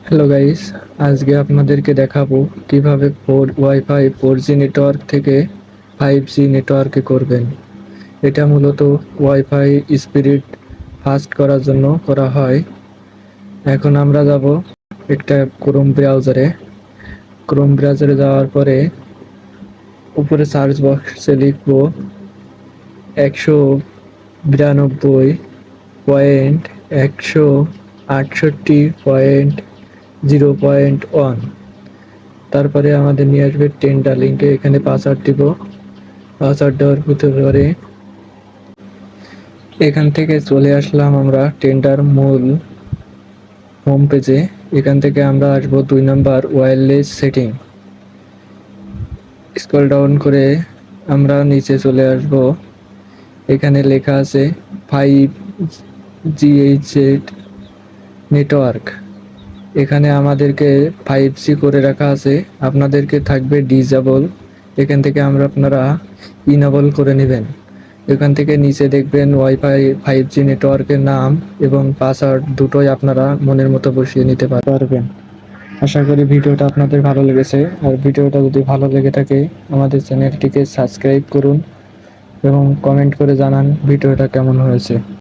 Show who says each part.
Speaker 1: Hello guys, আজকে আপনাদেরকে দেখাবো কিভাবে ওয়াইফাই 4G নেটওয়ার্ক থেকে 5G নেটওয়ার্কে করবেন। এটা মূলত ওয়াইফাই স্পিড ফাস্ট করার জন্য করা হয়। এখন আমরা যাব একটা ক্রোম ব্রাউজারে যাওয়ার পরে উপরে সার্চ বক্সে লিখব 192.168.0.1। তারপরে আমাদের নিয়ে আসবে টেন্ডা লিঙ্কে, এখানে পাসওয়ার্ড দিব। পাসওয়ার্ড দেওয়ার পরে এখান থেকে চলে আসলাম আমরা টেন্ডার মূল হোম পেজে। এখান থেকে আমরা আসবো 2 নম্বর ওয়্যারলেস সেটিং। স্ক্রল ডাউন করে আমরা নিচে চলে আসব। এখানে লেখা আছে 5GHz নেটওয়ার্ক। এখানে আমাদেরকে 5G করে রাখা আছে, আপনাদেরকে থাকবে ডিসেবল। এখান থেকে আপনারা ইনেবল করে নেবেন। এখান থেকে নিচে দেখবেন ওয়াইফাই 5G নেটওয়ার্কের নাম এবং পাসওয়ার্ড দুটোই আপনারা মনের মতো বসিয়ে নিতে পারবেন। আশা করি ভিডিওটা আপনাদের ভালো লেগেছে। আর ভিডিওটা যদি ভালো লেগে থাকে আমাদের চ্যানেলটিকে সাবস্ক্রাইব করুন এবং কমেন্ট করে জানান ভিডিওটা কেমন হয়েছে।